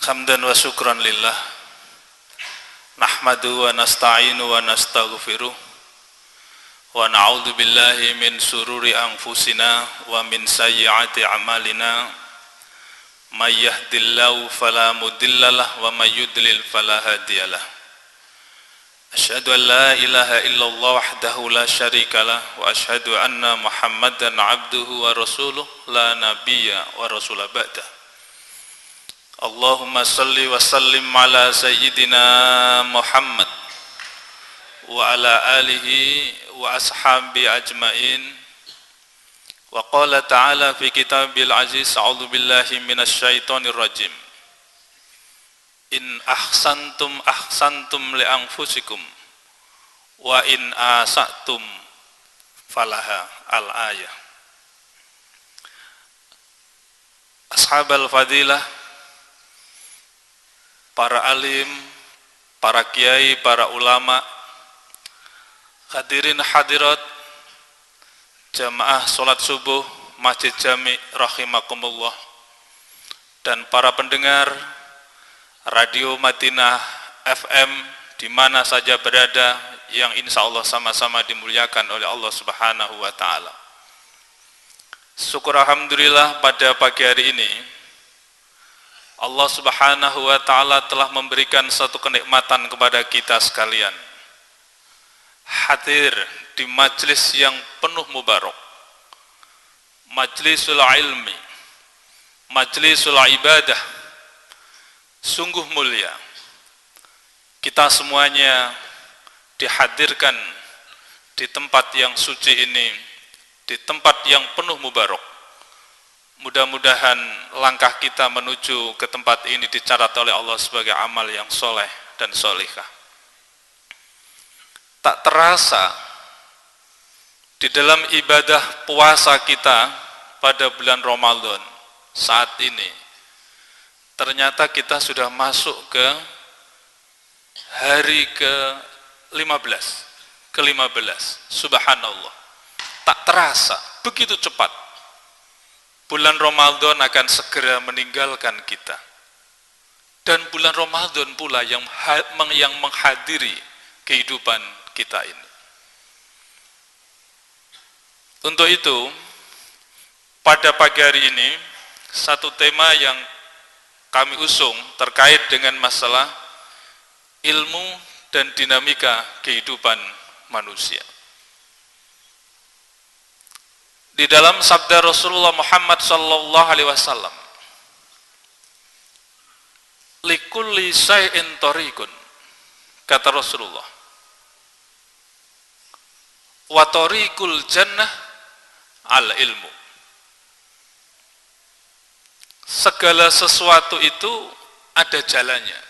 Hamdan wa syukran lillah. Nahmadu wa nasta'inu wa nastaghfiruh. Wa na'udzu billahi min sururi anfusina wa min sayyiati a'malina. May yahdihillahu fala mudhillalah wa may yudlil fala hadiyalah. Asyhadu an la ilaha illallah wahdahu la syarikalah wa asyhadu anna Muhammadan 'abduhu wa rasuluh la nabiyya wa rasula ba'dah. Allahumma salli wa sallim ala sayyidina Muhammad wa ala alihi wa ashabi ajmain. Wa qala ta'ala fi kitabil aziz, a'udzu billahi minasy syaithanir rajim. In ahsantum ahsantum li anfusikum wa in asatum falaha al-ayah. Ashabal fadilah, para alim, para kiai, para ulama, hadirin hadirat, jamaah sholat subuh Masjid Jami rahimakumullah, dan para pendengar Radio Madinah FM di mana saja berada, yang insya Allah sama-sama dimuliakan oleh Allah Subhanahu wa Ta'ala. Syukur alhamdulillah, pada pagi hari ini Allah Subhanahu wa Ta'ala telah memberikan satu kenikmatan kepada kita sekalian, hadir di majlis yang penuh mubarak, majlisul ilmi, majlisul ibadah. Sungguh mulia kita semuanya dihadirkan di tempat yang suci ini, di tempat yang penuh mubarak. Mudah-mudahan langkah kita menuju ke tempat ini dicatat oleh Allah sebagai amal yang soleh dan solihah. Tak terasa di dalam ibadah puasa kita pada bulan Ramadan saat ini, ternyata kita sudah masuk ke hari ke-15. Subhanallah. Tak terasa, begitu cepat. Bulan Ramadan akan segera meninggalkan kita. Dan bulan Ramadan pula yang menghadiri kehidupan kita ini. Untuk itu, pada pagi hari ini, satu tema yang kami usung terkait dengan masalah ilmu dan dinamika kehidupan manusia. Di dalam sabda Rasulullah Muhammad sallallahu alaihi wasallam, likulli syai'in tariqun, kata Rasulullah, wa tariqul jannah al ilmu. Segala sesuatu itu ada jalannya.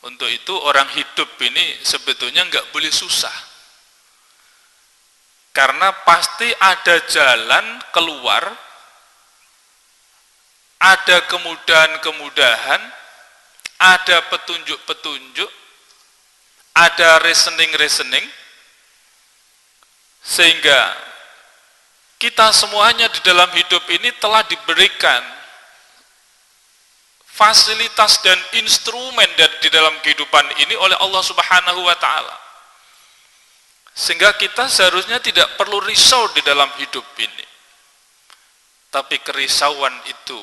Untuk itu orang hidup ini sebetulnya enggak boleh susah, karena pasti ada jalan keluar, ada kemudahan-kemudahan, ada petunjuk-petunjuk, ada reasoning-reasoning, sehingga kita semuanya di dalam hidup ini telah diberikan fasilitas dan instrumen di dalam kehidupan ini oleh Allah Subhanahu wa Ta'ala. Sehingga kita seharusnya tidak perlu risau di dalam hidup ini. Tapi kerisauan itu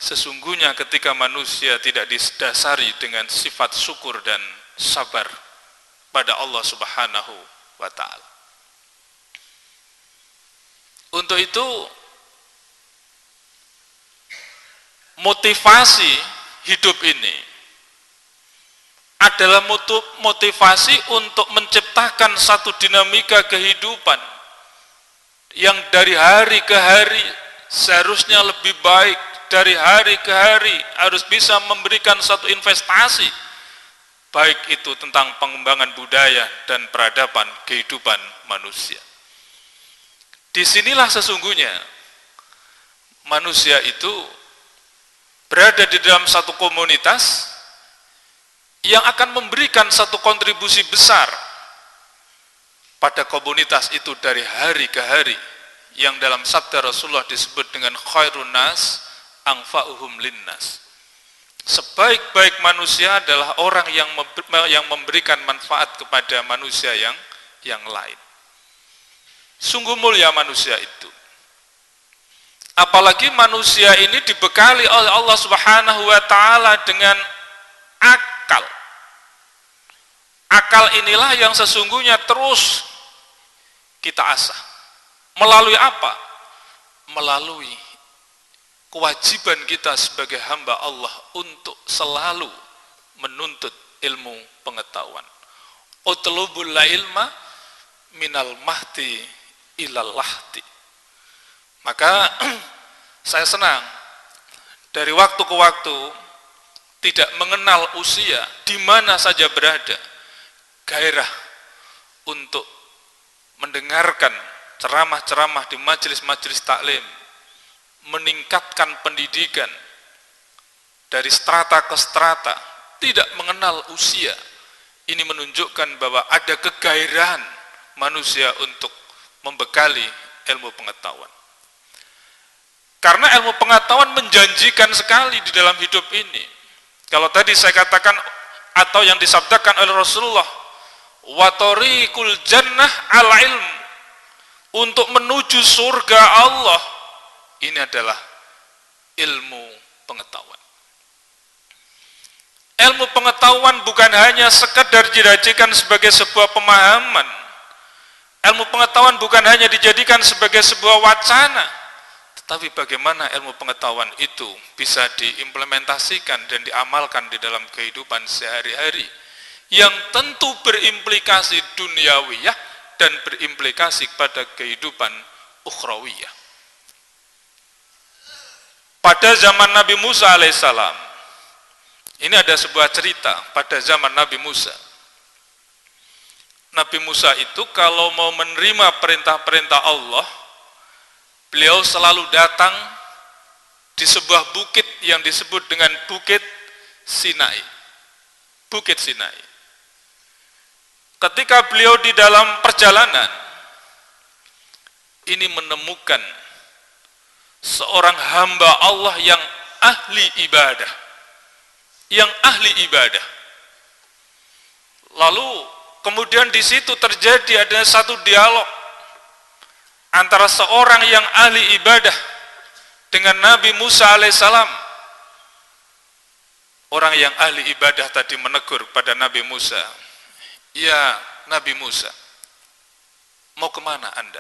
sesungguhnya ketika manusia tidak didasari dengan sifat syukur dan sabar pada Allah Subhanahu wa Ta'ala. Untuk itu, motivasi hidup ini adalah motivasi untuk menciptakan satu dinamika kehidupan yang dari hari ke hari seharusnya lebih baik, dari hari ke hari harus bisa memberikan satu investasi, baik itu tentang pengembangan budaya dan peradaban kehidupan manusia. Disinilah sesungguhnya manusia itu berada di dalam satu komunitas yang akan memberikan satu kontribusi besar pada komunitas itu dari hari ke hari, yang dalam sabda Rasulullah disebut dengan khairun nas anfa'uhum linnas. Sebaik-baik manusia adalah orang yang memberikan manfaat kepada manusia yang lain. Sungguh mulia manusia itu. Apalagi manusia ini dibekali oleh Allah Subhanahu wa taala dengan akal. Akal inilah yang sesungguhnya terus kita asah. Melalui apa? Melalui kewajiban kita sebagai hamba Allah untuk selalu menuntut ilmu pengetahuan. Utlubul ilma minal mahdi ilal lahdi. Maka saya senang dari waktu ke waktu tidak mengenal usia, di mana saja berada, gairah untuk mendengarkan ceramah-ceramah di majelis-majelis taklim, meningkatkan pendidikan dari strata ke strata, tidak mengenal usia. Ini menunjukkan bahwa ada kegairahan manusia untuk membekali ilmu pengetahuan. Karena ilmu pengetahuan menjanjikan sekali di dalam hidup ini. Kalau tadi saya katakan atau yang disabdakan oleh Rasulullah, wa tariqul jannah al ilm, untuk menuju surga Allah, ini adalah ilmu pengetahuan. Ilmu pengetahuan bukan hanya sekedar dirajikan sebagai sebuah pemahaman. Ilmu pengetahuan bukan hanya dijadikan sebagai sebuah wacana. Tapi bagaimana ilmu pengetahuan itu bisa diimplementasikan dan diamalkan di dalam kehidupan sehari-hari yang tentu berimplikasi duniawiyah dan berimplikasi pada kehidupan ukhrawiyah. Pada zaman Nabi Musa alaihissalam, ini ada sebuah cerita pada zaman Nabi Musa. Nabi Musa itu kalau mau menerima perintah-perintah Allah, beliau selalu datang di sebuah bukit yang disebut dengan Bukit Sinai. Bukit Sinai. Ketika beliau di dalam perjalanan, ini menemukan seorang hamba Allah yang ahli ibadah. Yang ahli ibadah. Lalu kemudian di situ terjadi ada satu dialog antara seorang yang ahli ibadah dengan Nabi Musa alaihissalam. Orang yang ahli ibadah tadi menegur pada Nabi Musa, "Ya Nabi Musa, mau kemana Anda?"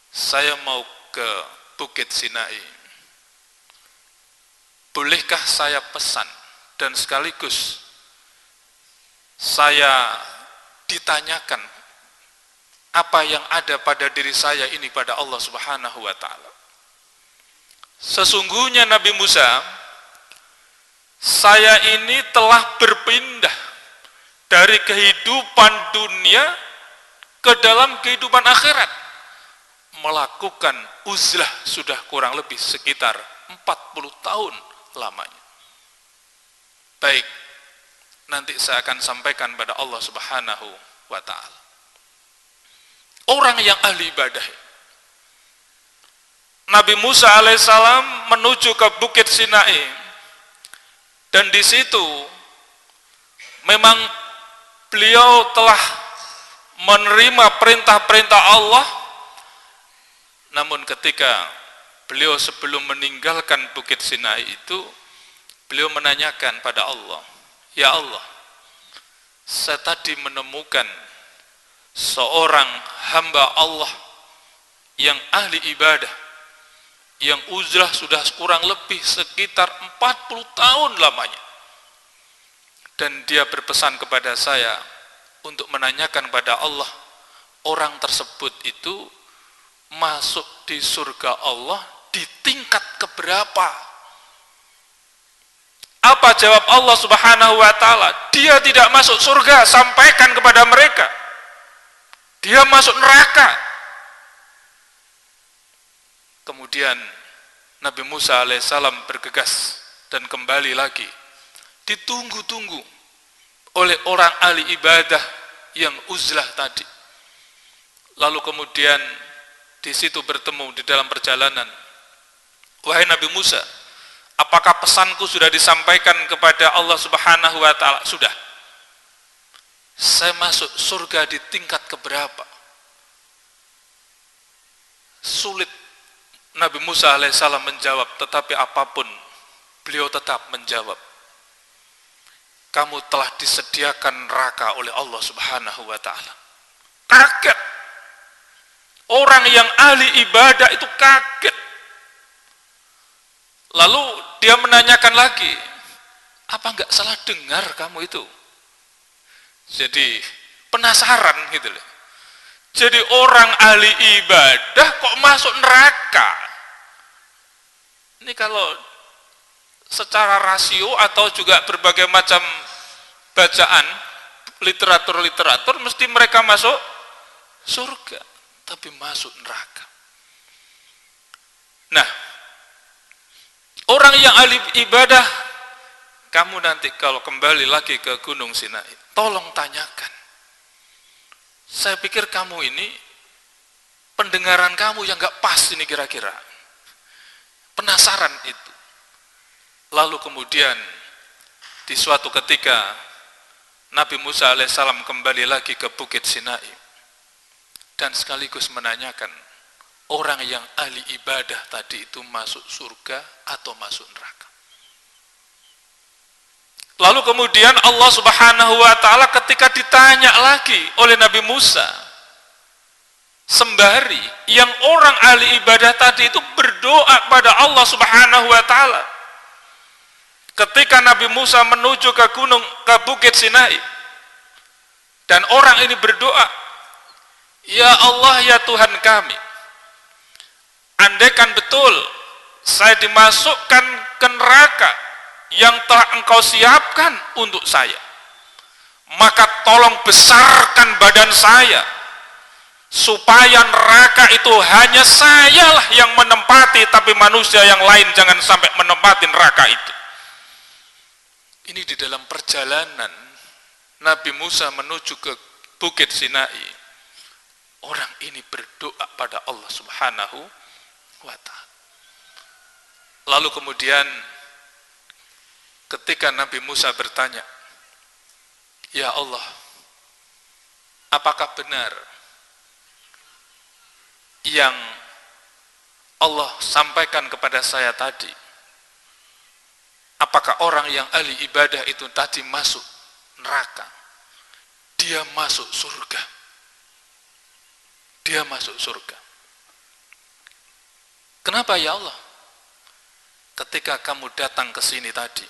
"Saya mau ke Bukit Sinai. Bolehkah saya pesan dan sekaligus saya ditanyakan apa yang ada pada diri saya ini pada Allah Subhanahu wa taala?" Sesungguhnya Nabi Musa, saya ini telah berpindah dari kehidupan dunia ke dalam kehidupan akhirat, melakukan uzlah sudah kurang lebih sekitar 40 tahun lamanya. Baik, nanti saya akan sampaikan pada Allah Subhanahu wa taala. Orang yang ahli ibadah. Nabi Musa alaihissalam menuju ke Bukit Sinai, dan di situ memang beliau telah menerima perintah-perintah Allah. Namun ketika beliau sebelum meninggalkan Bukit Sinai itu, beliau menanyakan pada Allah, "Ya Allah, saya tadi menemukan seorang hamba Allah yang ahli ibadah, yang uzlah sudah kurang lebih sekitar 40 tahun lamanya. Dan dia berpesan kepada saya untuk menanyakan pada Allah, orang tersebut itu masuk di surga Allah di tingkat keberapa?" Apa jawab Allah Subhanahu wa taala? "Dia tidak masuk surga, sampaikan kepada mereka. Dia masuk neraka." Kemudian Nabi Musa alaihissalam bergegas dan kembali lagi. Ditunggu-tunggu oleh orang ahli ibadah yang uzlah tadi. Lalu kemudian di situ bertemu di dalam perjalanan, "Wahai Nabi Musa, Apakah pesanku sudah disampaikan kepada Allah Subhanahu wa taala? Sudah. Saya masuk surga di tingkat keberapa? Sulit Nabi Musa alaihissalam menjawab, tetapi apapun beliau tetap menjawab, kamu telah disediakan neraka oleh Allah Subhanahu wa taala. Kaget. Orang yang ahli ibadah itu kaget. Lalu dia menanyakan lagi, apa enggak salah dengar kamu itu? Jadi penasaran gitu loh. Jadi orang ahli ibadah kok masuk neraka? Ini kalau secara rasio atau juga berbagai macam bacaan literatur mesti mereka masuk surga, tapi masuk neraka. Nah, orang yang ahli ibadah, kamu nanti kalau kembali lagi ke Gunung Sinai, tolong tanyakan. Saya pikir kamu ini, pendengaran kamu yang gak pas ini kira-kira. Penasaran itu. Lalu kemudian, di suatu ketika, Nabi Musa alaihissalam kembali lagi ke Bukit Sinai, dan sekaligus menanyakan, orang yang ahli ibadah tadi itu masuk surga atau masuk neraka. Lalu kemudian Allah Subhanahu wa taala ketika ditanya lagi oleh Nabi Musa, sembari yang orang ahli ibadah tadi itu berdoa pada Allah Subhanahu wa taala. Ketika Nabi Musa menuju ke Bukit Sinai, dan orang ini berdoa, ya Allah ya Tuhan kami, andaikan betul saya dimasukkan ke neraka yang telah engkau siapkan untuk saya, maka tolong besarkan badan saya, supaya neraka itu hanya sayalah yang menempati, tapi manusia yang lain jangan sampai menempati neraka itu. Ini di dalam perjalanan Nabi Musa menuju ke Bukit Sinai, orang ini berdoa pada Allah Subhanahu wa ta'ala. Lalu kemudian ketika Nabi Musa bertanya, ya Allah, apakah benar yang Allah sampaikan kepada saya tadi? Apakah orang yang ahli ibadah itu tadi masuk neraka? Dia masuk surga. Dia masuk surga. Kenapa ya Allah? Ketika kamu datang ke sini tadi,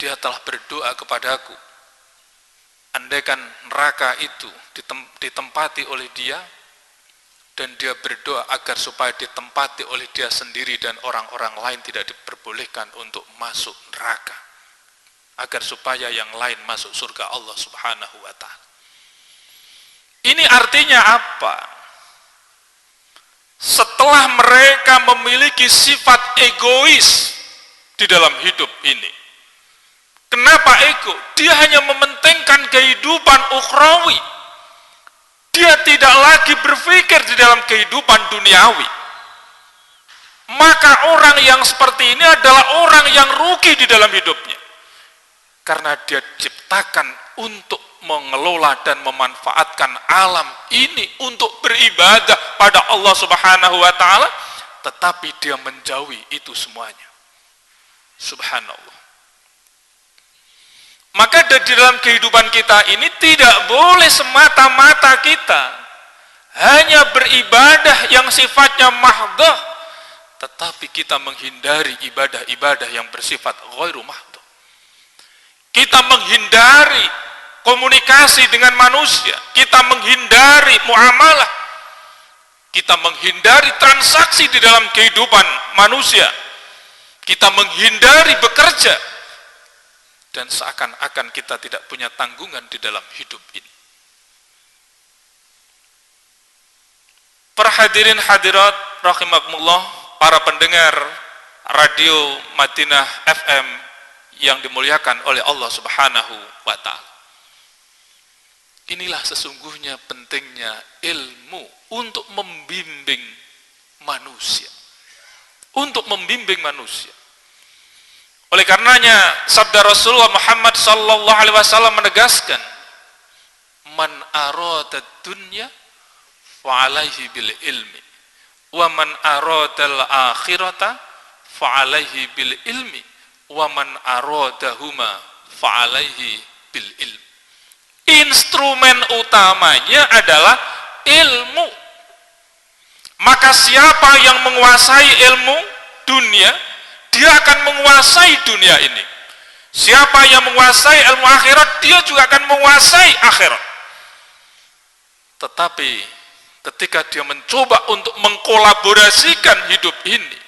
dia telah berdoa kepadaku, andaikan neraka itu ditempati oleh dia, dan dia berdoa agar supaya ditempati oleh dia sendiri dan orang-orang lain tidak diperbolehkan untuk masuk neraka, agar supaya yang lain masuk surga Allah Subhanahu wa ta'ala. Ini artinya apa? Setelah mereka memiliki sifat egois di dalam hidup ini. Kenapa ego? Dia hanya mementingkan kehidupan ukhrawi. Dia tidak lagi berpikir di dalam kehidupan duniawi. Maka orang yang seperti ini adalah orang yang rugi di dalam hidupnya. Karena dia ciptakan untuk mengelola dan memanfaatkan alam ini untuk beribadah pada Allah Subhanahu wa ta'ala, tetapi dia menjauhi itu semuanya. Subhanallah. Maka di dalam kehidupan kita ini tidak boleh semata-mata kita hanya beribadah yang sifatnya mahdhah, tetapi kita menghindari ibadah-ibadah yang bersifat ghairu mahdhah. Kita menghindari komunikasi dengan manusia, kita menghindari muamalah, kita menghindari transaksi di dalam kehidupan manusia, kita menghindari bekerja, dan seakan-akan kita tidak punya tanggungan di dalam hidup ini. Para hadirin hadirat rahimakumullah, para pendengar radio Madinah FM yang dimuliakan oleh Allah Subhanahu wa ta'ala. Inilah sesungguhnya pentingnya ilmu untuk membimbing manusia. Untuk membimbing manusia. Oleh karenanya sabda Rasulullah Muhammad sallallahu alaihi wasallam menegaskan, man arada dunya fa alaihi bil ilmi wa man arada al akhirata fa alaihi bil ilmi wa man aradahuma fa alaihi bil ilmi. Instrumen utamanya adalah ilmu. Maka siapa yang menguasai ilmu dunia, dia akan menguasai dunia ini. Siapa yang menguasai ilmu akhirat, dia juga akan menguasai akhirat. Tetapi ketika dia mencoba untuk mengkolaborasikan hidup ini,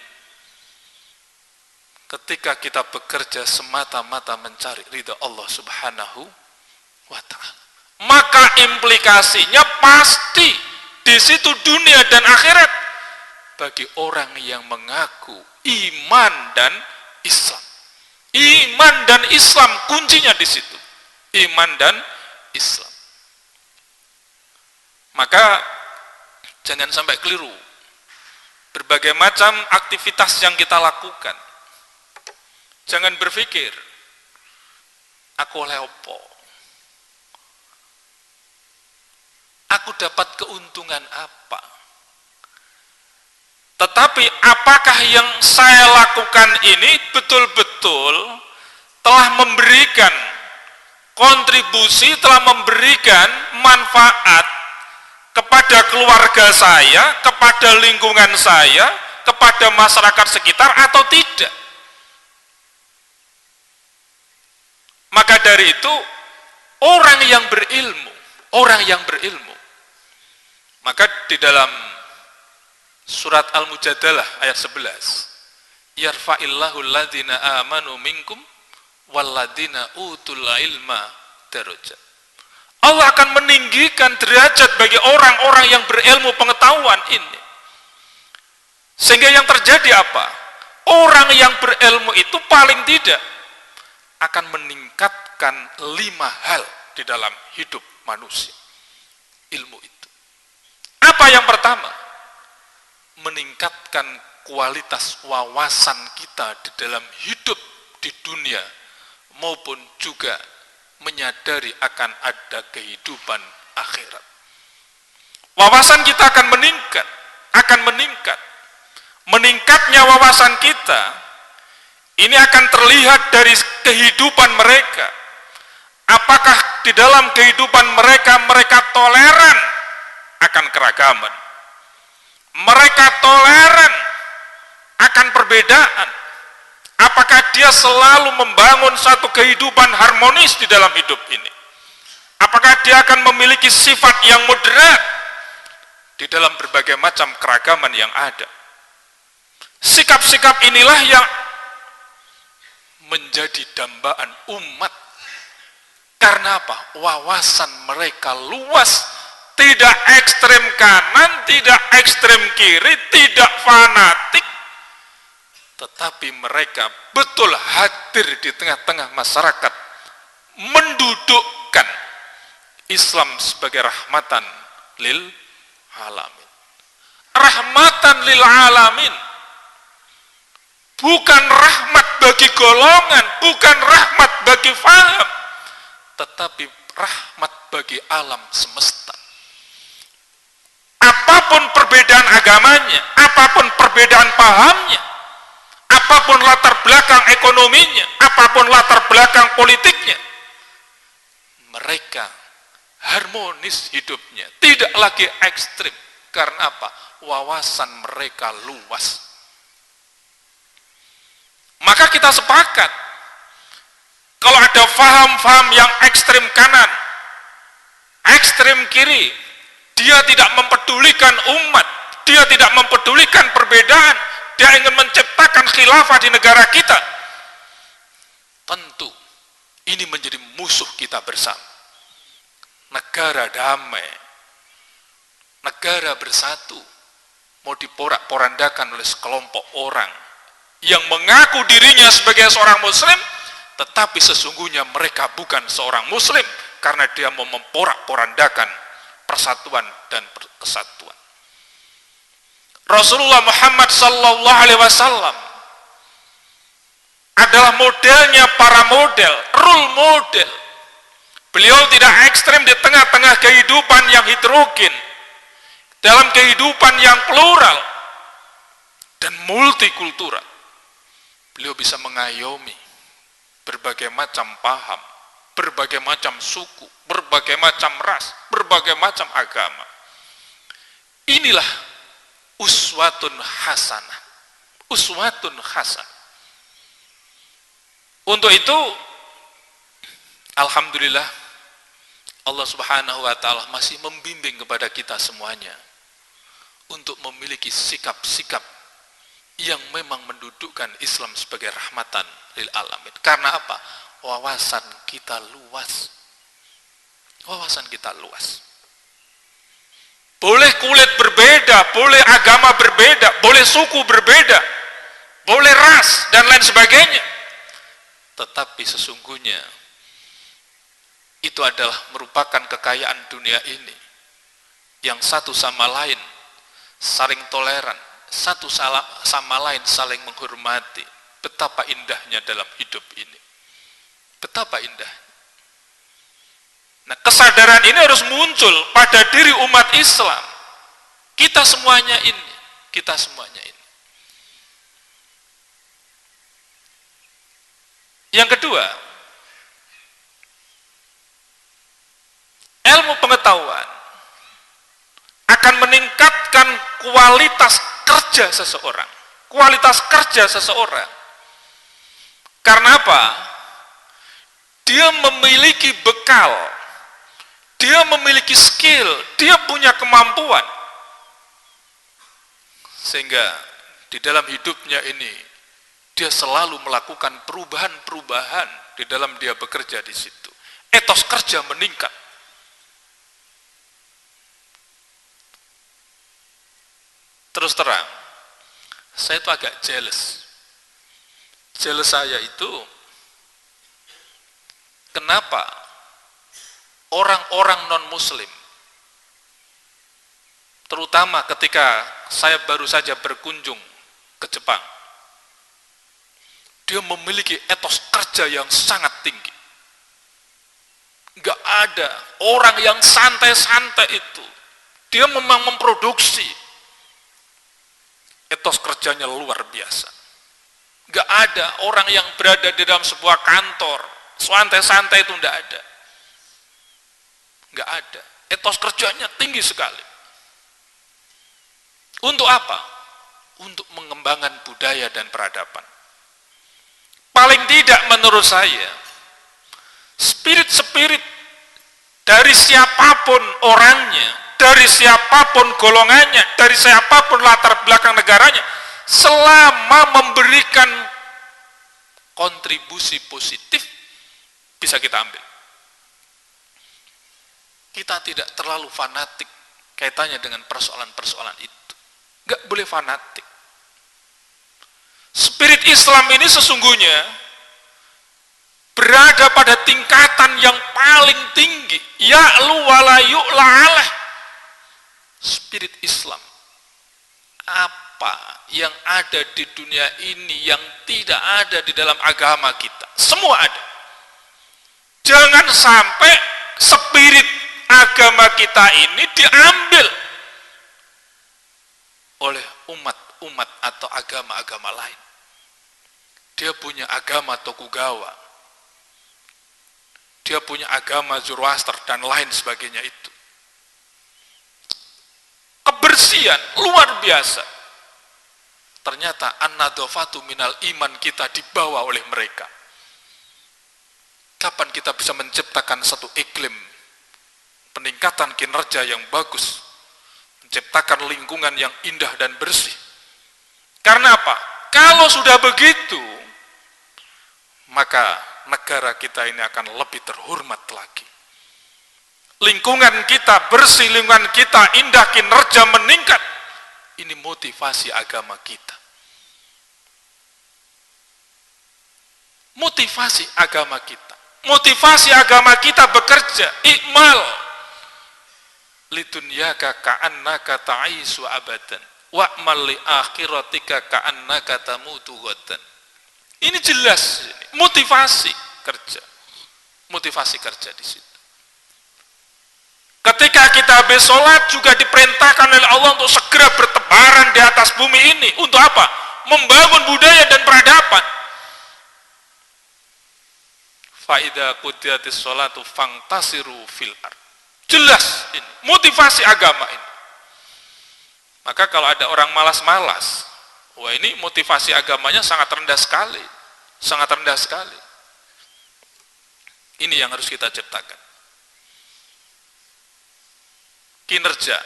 ketika kita bekerja semata-mata mencari ridha Allah Subhanahu wa ta'ala, maka implikasinya pasti di situ dunia dan akhirat bagi orang yang mengaku iman dan Islam. Iman dan Islam kuncinya di situ. Iman dan Islam. Maka jangan sampai keliru. Berbagai macam aktivitas yang kita lakukan, jangan berpikir aku oleh opo, aku dapat keuntungan apa. Tetapi apakah yang saya lakukan ini betul-betul telah memberikan kontribusi, telah memberikan manfaat kepada keluarga saya, kepada lingkungan saya, kepada masyarakat sekitar atau tidak? Maka dari itu orang yang berilmu, maka di dalam surat Al-Mujadalah ayat 11, yarfa'illahu alladhina amanu minkum walladhina utul ilma darajat. Allah akan meninggikan derajat bagi orang-orang yang berilmu pengetahuan ini. Sehingga yang terjadi apa? Orang yang berilmu itu paling tidak akan meningkatkan 5 hal di dalam hidup manusia. Ilmu itu. Apa yang pertama? Meningkatkan kualitas wawasan kita di dalam hidup di dunia maupun juga menyadari akan ada kehidupan akhirat. Wawasan kita akan meningkat. Meningkatnya wawasan kita ini akan terlihat dari kehidupan mereka. Apakah di dalam kehidupan mereka toleran akan keragaman? Mereka toleran akan perbedaan. Apakah dia selalu membangun satu kehidupan harmonis di dalam hidup ini? Apakah dia akan memiliki sifat yang moderat di dalam berbagai macam keragaman yang ada? Sikap-sikap inilah yang menjadi dambaan umat. Karena apa? Wawasan mereka luas, tidak ekstrem kanan, tidak ekstrem kiri, tidak fanatik, tetapi mereka betul hadir di tengah-tengah masyarakat, mendudukkan Islam sebagai rahmatan lil alamin. Rahmatan lil alamin, bukan rahmat bagi golongan, bukan rahmat bagi faham, tetapi rahmat bagi alam semesta. Apapun perbedaan agamanya, apapun perbedaan pahamnya, apapun latar belakang ekonominya, apapun latar belakang politiknya, mereka harmonis hidupnya, tidak lagi ekstrim. Karena apa? Wawasan mereka luas. Maka kita sepakat, kalau ada faham-faham yang ekstrem kanan, ekstrem kiri, dia tidak mempedulikan umat, dia tidak mempedulikan perbedaan, dia ingin menciptakan khilafah di negara kita, tentu ini menjadi musuh kita bersama. Negara damai, negara bersatu, mau diporak-porandakan oleh sekelompok orang yang mengaku dirinya sebagai seorang muslim, tetapi sesungguhnya mereka bukan seorang muslim, karena dia mau memporak-porandakan persatuan dan kesatuan. Rasulullah Muhammad sallallahu alaihi wasallam adalah modelnya para model, role model. Beliau tidak ekstrem di tengah-tengah kehidupan yang heterogen, dalam kehidupan yang plural dan multikultural. Beliau bisa mengayomi berbagai macam paham, berbagai macam suku, berbagai macam ras, berbagai macam agama. Inilah uswatun hasanah. Uswatun hasanah. Untuk itu, alhamdulillah, Allah Subhanahu wa ta'ala masih membimbing kepada kita semuanya untuk memiliki sikap-sikap yang memang mendudukkan Islam sebagai rahmatan lil alamin. Karena apa? Wawasan kita luas. Wawasan kita luas. Boleh kulit berbeda, boleh agama berbeda, boleh suku berbeda, boleh ras dan lain sebagainya. Tetapi sesungguhnya itu adalah merupakan kekayaan dunia ini yang satu sama lain saling toleran, satu sama lain saling menghormati. Betapa indahnya dalam hidup ini. Betapa indah. Nah, kesadaran ini harus muncul pada diri umat Islam. Kita semuanya ini, kita semuanya ini. Yang kedua, ilmu pengetahuan akan meningkatkan kualitas kerja seseorang. Kualitas kerja seseorang. Karena apa? Dia memiliki bekal, dia memiliki skill, dia punya kemampuan. Sehingga di dalam hidupnya ini, dia selalu melakukan perubahan-perubahan di dalam dia bekerja di situ. Etos kerja meningkat. Terus terang, saya itu agak jealous. Jealous saya itu, kenapa orang-orang non-muslim, terutama ketika saya baru saja berkunjung ke Jepang, dia memiliki etos kerja yang sangat tinggi. Gak ada orang yang santai-santai itu. Dia memang memproduksi. Etos kerjanya luar biasa. Gak ada orang yang berada di dalam sebuah kantor santai-santai, itu gak ada. Gak ada. Etos kerjanya tinggi sekali. Untuk apa? Untuk mengembangkan budaya dan peradaban. Paling tidak menurut saya, spirit-spirit dari siapapun orangnya, dari siapapun golongannya, dari siapapun latar belakang negaranya, selama memberikan kontribusi positif, bisa kita ambil. Kita tidak terlalu fanatik kaitannya dengan persoalan-persoalan itu. Nggak boleh fanatik. Spirit Islam ini sesungguhnya berada pada tingkatan yang paling tinggi. Ya'lu wa la yu'la alah. Spirit Islam. Apa yang ada di dunia ini yang tidak ada di dalam agama kita? Semua ada. Jangan sampai spirit agama kita ini diambil oleh umat-umat atau agama-agama lain. Dia punya agama Tokugawa, dia punya agama Zoroaster dan lain sebagainya itu. Kebersihan luar biasa. Ternyata an-nadhafatu minal iman kita dibawa oleh mereka. Kapan kita bisa menciptakan satu iklim peningkatan kinerja yang bagus, menciptakan lingkungan yang indah dan bersih? Karena apa? Kalau sudah begitu, maka negara kita ini akan lebih terhormat lagi. Lingkungan kita bersih, lingkungan kita indah, kinerja meningkat. Ini motivasi agama kita. Motivasi agama kita. Motivasi agama kita bekerja. Ikmal. Lidunyaka ka'annaka ta'isu abadan. Wa'mal li akhiratika ka'annaka tamutu ghadan. Ini jelas motivasi kerja. Motivasi kerja di situ. Ketika kita habis sholat juga diperintahkan oleh Allah untuk segera bertebaran di atas bumi ini. Untuk apa? Membangun budaya dan peradaban. Fa'idha qudiyatis sholatu fangtasiru fil ard. Jelas ini, motivasi agama ini. Maka kalau ada orang malas-malas, wah ini motivasi agamanya sangat rendah sekali. Sangat rendah sekali. Ini yang harus kita ciptakan. Kinerja,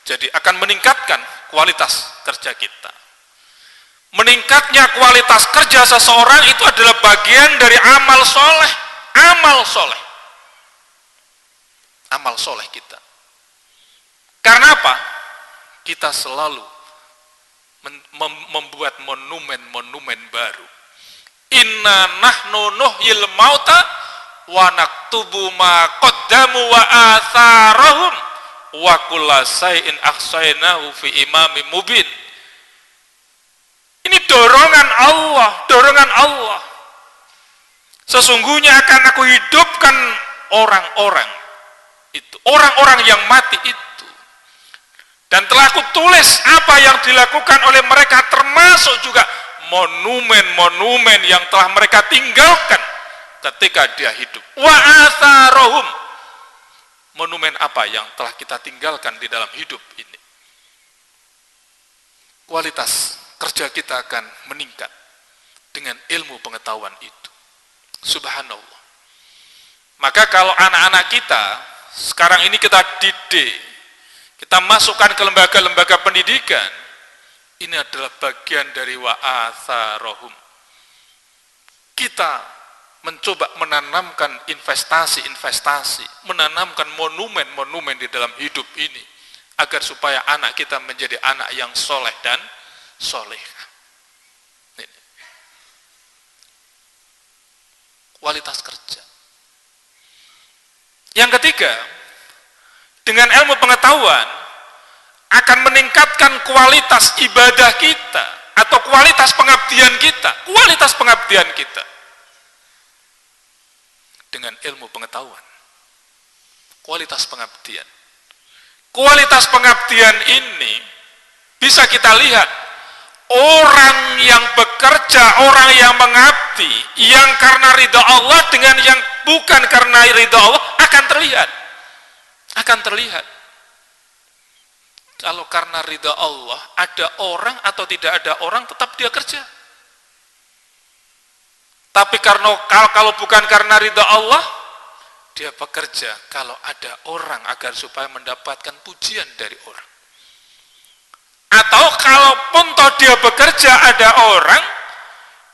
jadi akan meningkatkan kualitas kerja kita. Meningkatnya kualitas kerja seseorang itu adalah bagian dari amal soleh. Amal soleh. Amal soleh kita. Karena apa? Kita selalu membuat monumen-monumen baru. Inna nahnu nuhyil mauta wa naktubu ma qaddamu wa atharahum wa kulla shay'in ahsaynahu fi imamin mubin. Ini dorongan Allah, dorongan Allah. Sesungguhnya akan aku hidupkan orang-orang itu, orang-orang yang mati itu. Dan telah aku tulis apa yang dilakukan oleh mereka, termasuk juga monumen-monumen yang telah mereka tinggalkan ketika dia hidup. Wa atharahum. Monumen apa yang telah kita tinggalkan di dalam hidup ini? Kualitas kerja kita akan meningkat dengan ilmu pengetahuan itu. Subhanallah. Maka kalau anak-anak kita sekarang ini kita didik, kita masukkan ke lembaga-lembaga pendidikan, ini adalah bagian dari wa'atharohum. Kita mencoba menanamkan investasi-investasi, menanamkan monumen-monumen di dalam hidup ini, agar supaya anak kita menjadi anak yang soleh dan solehah. Kualitas kerja. Yang ketiga, dengan ilmu pengetahuan akan meningkatkan kualitas ibadah kita atau kualitas pengabdian kita, kualitas pengabdian kita. Dengan ilmu pengetahuan, kualitas pengabdian. Kualitas pengabdian ini bisa kita lihat, orang yang bekerja, orang yang mengabdi, yang karena ridha Allah dengan yang bukan karena ridha Allah akan terlihat. Akan terlihat. Kalau karena ridha Allah, ada orang atau tidak ada orang, tetap dia kerja. Tapi kalau bukan karena ridha Allah, dia bekerja kalau ada orang agar supaya mendapatkan pujian dari orang. Atau kalaupun toh dia bekerja ada orang,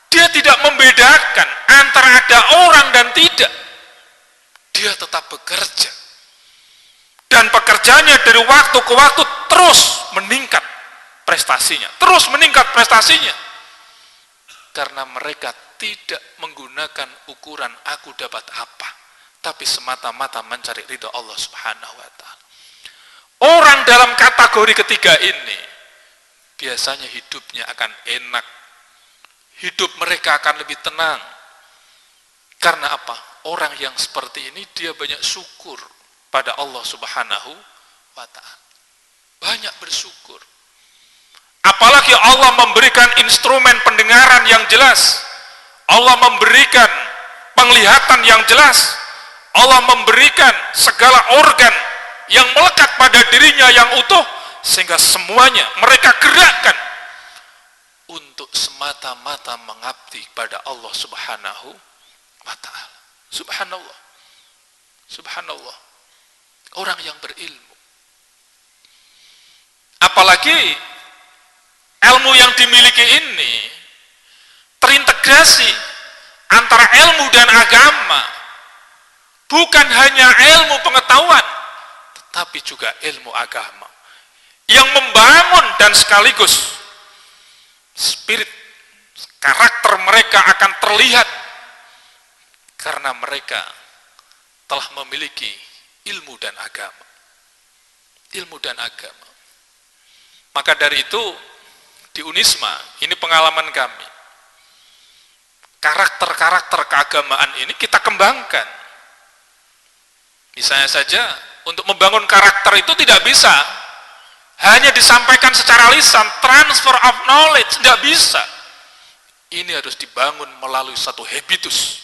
dia tidak membedakan antara ada orang dan tidak. Dia tetap bekerja. Dan pekerjaannya dari waktu ke waktu terus meningkat prestasinya. Terus meningkat prestasinya. Karena mereka tidak menggunakan ukuran aku dapat apa, tapi semata-mata mencari ridha Allah Subhanahu wa ta'ala. Orang dalam kategori ketiga ini biasanya hidupnya akan enak, hidup mereka akan lebih tenang. Karena apa? Orang yang seperti ini dia banyak syukur pada Allah Subhanahu wa ta'ala, banyak bersyukur. Apalagi Allah memberikan instrumen pendengaran yang jelas, Allah memberikan penglihatan yang jelas, Allah memberikan segala organ yang melekat pada dirinya yang utuh, sehingga semuanya mereka gerakkan untuk semata-mata mengabdi pada Allah Subhanahu wa ta'ala. Subhanallah. Subhanallah. Orang yang berilmu. Apalagi ilmu yang dimiliki ini terintegrasi antara ilmu dan agama, bukan hanya ilmu pengetahuan tetapi juga ilmu agama yang membangun dan sekaligus spirit karakter mereka akan terlihat karena mereka telah memiliki ilmu dan agama. Ilmu dan agama. Maka dari itu di Unisma, ini pengalaman kami. karakter-karakter keagamaan ini kita kembangkan. Misalnya saja, untuk membangun karakter itu tidak bisa hanya disampaikan secara lisan, transfer of knowledge, tidak bisa. Ini harus dibangun melalui satu habitus,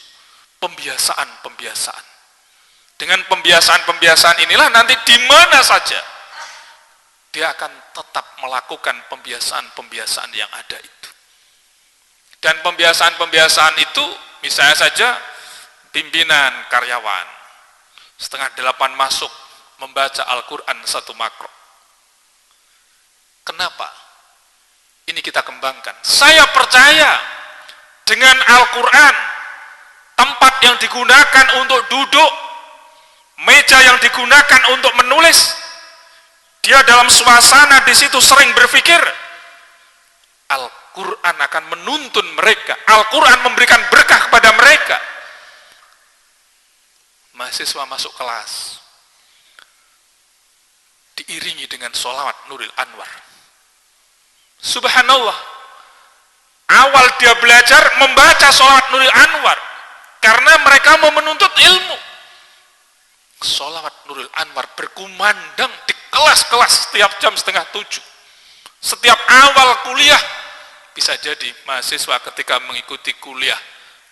pembiasaan-pembiasaan. Dengan pembiasaan-pembiasaan inilah nanti di mana saja dia akan tetap melakukan pembiasaan-pembiasaan yang ada itu. Dan pembiasaan-pembiasaan itu, misalnya saja pimpinan karyawan, 7:30 masuk, membaca Al-Quran 1 makro. Kenapa? Ini kita kembangkan. Saya percaya dengan Al-Quran, tempat yang digunakan untuk duduk, meja yang digunakan untuk menulis, dia dalam suasana di situ sering berpikir, Al-Quran akan menuntun mereka, Al-Quran memberikan berkah kepada mereka. Mahasiswa masuk kelas, diiringi dengan sholawat Nuril Anwar. Subhanallah, awal dia belajar membaca sholawat Nuril Anwar, karena mereka mau menuntut ilmu. Sholawat Nuril Anwar berkumandang di kelas-kelas setiap jam 6:30. Setiap awal kuliah, bisa jadi mahasiswa ketika mengikuti kuliah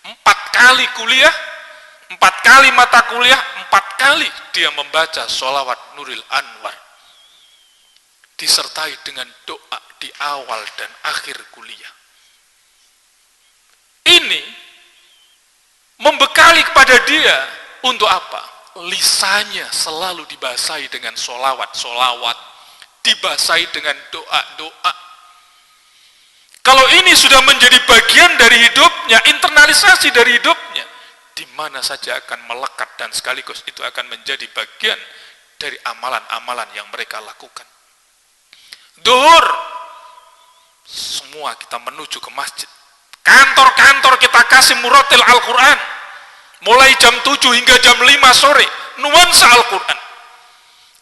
4 kali kuliah, 4 kali mata kuliah, 4 kali dia membaca sholawat Nuril Anwar, disertai dengan doa di awal dan akhir kuliah. Ini membekali kepada dia untuk apa? Lisannya selalu dibasahi dengan sholawat, dibasahi dengan doa-doa. Kalau ini sudah menjadi bagian dari hidupnya, internalisasi dari hidupnya, di mana saja akan melekat dan sekaligus itu akan menjadi bagian dari amalan-amalan yang mereka lakukan. Duhur, semua kita menuju ke masjid. Kantor-kantor kita kasih murotil Al-Quran, mulai jam 7 hingga jam 5 sore, nuansa Al-Quran,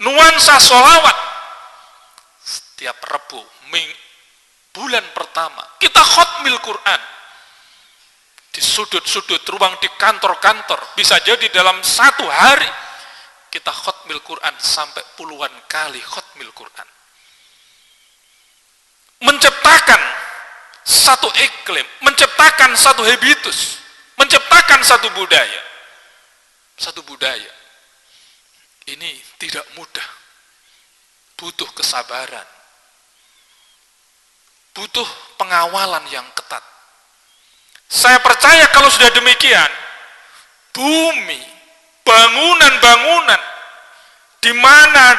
nuansa sholawat. Setiap Rabu, bulan pertama, kita khotmil Quran. Di sudut-sudut ruang di kantor-kantor, bisa jadi dalam 1 hari, kita khotmil Quran sampai puluhan kali khotmil Quran. Menciptakan satu iklim, menciptakan satu habitus, menciptakan satu budaya. Satu budaya. Ini tidak mudah. Butuh kesabaran. Butuh pengawalan yang ketat. Saya percaya kalau sudah demikian, bumi, bangunan-bangunan di mana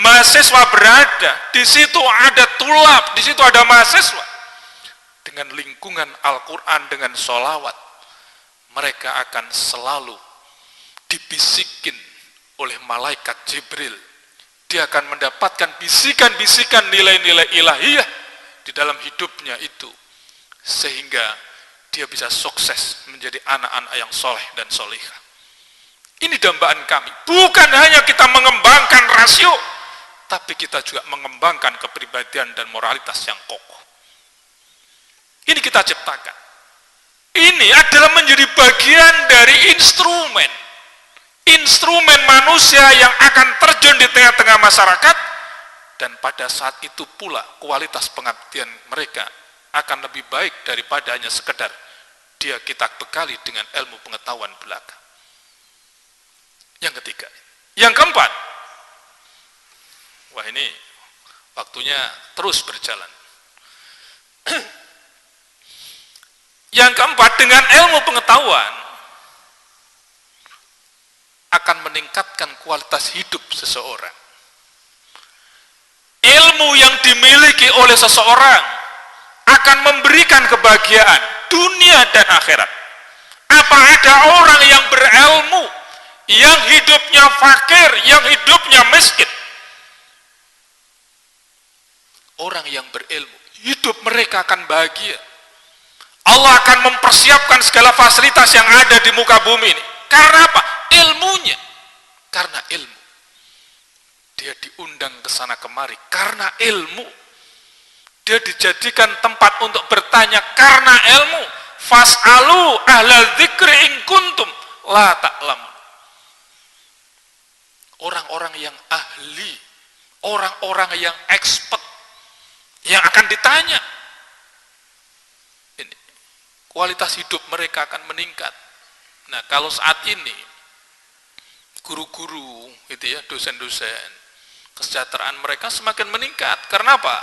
mahasiswa berada, di situ ada tulab, di situ ada mahasiswa. Dengan lingkungan Al-Quran, dengan sholawat, mereka akan selalu dibisikin oleh malaikat Jibril. Dia akan mendapatkan bisikan-bisikan nilai-nilai ilahiyah di dalam hidupnya itu, sehingga dia bisa sukses menjadi anak-anak yang soleh dan solihah. Ini dambaan kami. Bukan hanya kita mengembangkan rasio, tapi kita juga mengembangkan kepribadian dan moralitas yang kokoh. Ini kita ciptakan. Ini adalah menjadi bagian dari instrumen manusia yang akan terjun di tengah-tengah masyarakat, dan pada saat itu pula kualitas pengabdian mereka akan lebih baik daripada hanya sekedar dia kita bekali dengan ilmu pengetahuan belaka. Yang ketiga. Yang keempat, wah ini waktunya terus berjalan. Yang keempat, dengan ilmu pengetahuan akan meningkatkan kualitas hidup seseorang. Ilmu yang dimiliki oleh seseorang akan memberikan kebahagiaan dunia dan akhirat. Apa ada orang yang berilmu, yang hidupnya fakir, yang hidupnya miskin? Orang yang berilmu, hidup mereka akan bahagia. Allah akan mempersiapkan segala fasilitas yang ada di muka bumi ini. Karena apa? Ilmunya. Karena ilmu. Dia diundang ke sana kemari karena ilmu. Dia dijadikan tempat untuk bertanya karena ilmu. fas'alu ahla dzikri in kuntum la ta'lamun. Orang-orang yang ahli, orang-orang yang expert yang akan ditanya. Ini kualitas hidup mereka akan meningkat. Nah, kalau saat ini guru-guru gitu ya, dosen-dosen, kesejahteraan mereka semakin meningkat. Karena apa?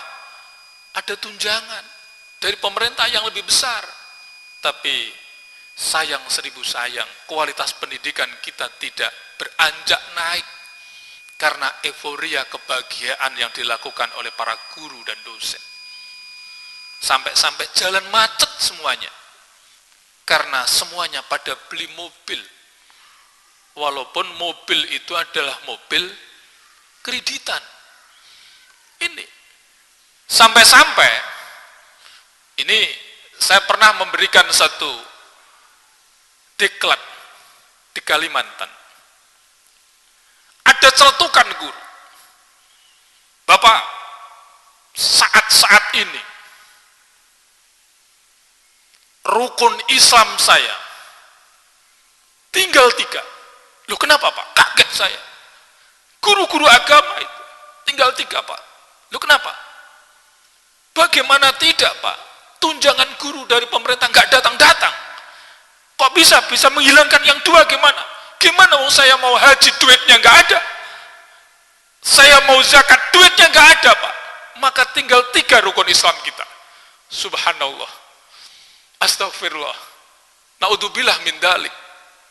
Ada tunjangan dari pemerintah yang lebih besar. Tapi sayang seribu sayang, kualitas pendidikan kita tidak beranjak naik karena euforia kebahagiaan yang dilakukan oleh para guru dan dosen. Sampai-sampai jalan macet semuanya. Karena semuanya pada beli mobil. Walaupun mobil itu adalah mobil kreditan. Ini sampai-sampai ini saya pernah memberikan satu diklat di Kalimantan. Ada celetukan guru. Bapak, saat-saat ini rukun Islam saya tinggal 3. Loh kenapa Pak? Kaget saya. Guru-guru agama itu tinggal 3 Pak. Loh kenapa? Bagaimana tidak Pak? Tunjangan guru dari pemerintah nggak datang-datang. Kok bisa menghilangkan yang 2 gimana? Gimana saya mau haji duitnya nggak ada? Saya mau zakat duitnya nggak ada Pak. Maka tinggal 3 rukun Islam kita. Subhanallah. Astagfirullah. Naudzubillah min dalik.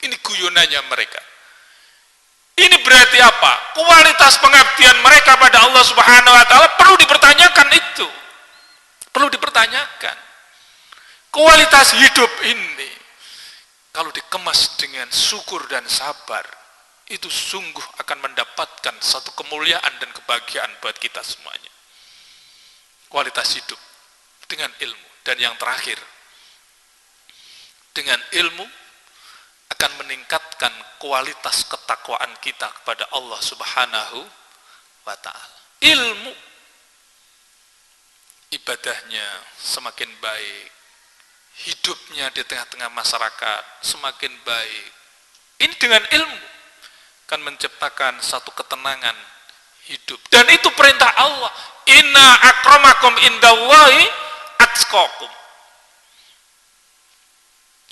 Ini guyonannya mereka. Ini berarti apa? Kualitas pengabdian mereka pada Allah Subhanahu wa taala perlu dipertanyakan itu. Perlu dipertanyakan. Kualitas hidup ini kalau dikemas dengan syukur dan sabar, itu sungguh akan mendapatkan satu kemuliaan dan kebahagiaan buat kita semuanya. Kualitas hidup dengan ilmu. Dan yang terakhir, dengan ilmu akan meningkatkan kualitas ketakwaan kita kepada Allah Subhanahu wa ta'ala. Ilmu ibadahnya semakin baik, hidupnya di tengah-tengah masyarakat semakin baik. Ini dengan ilmu akan menciptakan satu ketenangan hidup. Dan itu perintah Allah. Inna akramakum indallahi atqakum.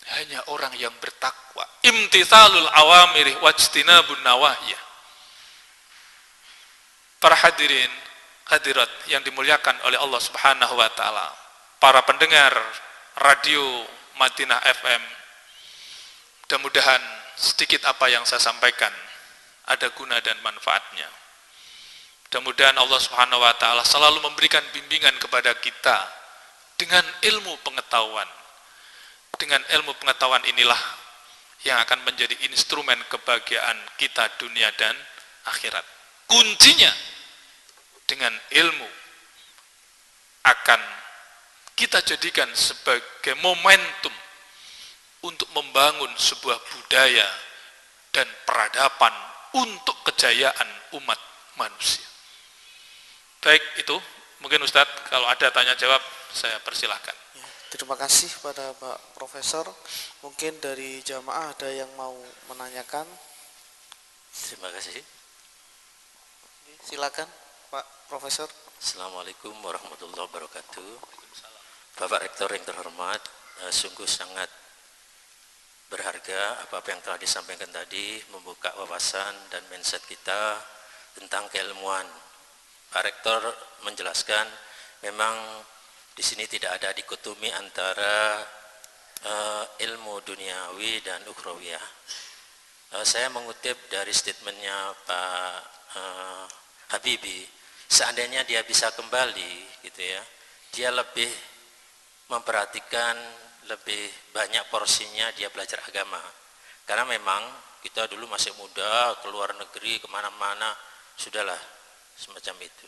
Hanya orang yang bertakwa. Imtithalul awamiri wajtinabun nawahiyah. Para hadirin, hadirat yang dimuliakan oleh Allah Subhanahu wa taala. Para pendengar radio Madinah FM. Mudah-mudahan sedikit apa yang saya sampaikan ada guna dan manfaatnya. Mudah-mudahan Allah Subhanahu wa taala selalu memberikan bimbingan kepada kita dengan ilmu pengetahuan. Dengan ilmu pengetahuan inilah yang akan menjadi instrumen kebahagiaan kita dunia dan akhirat. Kuncinya dengan ilmu akan kita jadikan sebagai momentum untuk membangun sebuah budaya dan peradaban untuk kejayaan umat manusia. Baik, itu mungkin Ustadz kalau ada tanya jawab saya persilahkan. Terima kasih pada Pak Profesor. Mungkin dari jamaah ada yang mau menanyakan. Terima kasih. Silakan Pak Profesor. Assalamualaikum warahmatullahi wabarakatuh. Bapak Rektor yang terhormat, sungguh sangat berharga apa yang telah disampaikan tadi, membuka wawasan dan mindset kita tentang keilmuan. Pak Rektor menjelaskan memang di sini tidak ada dikotomi antara ilmu duniawi dan ukhrawiyah. Saya mengutip dari statementnya Pak Habibie, seandainya dia bisa kembali, gitu ya, dia lebih memperhatikan lebih banyak porsinya dia belajar agama. Karena memang kita dulu masih muda, keluar negeri kemana-mana, sudahlah semacam itu.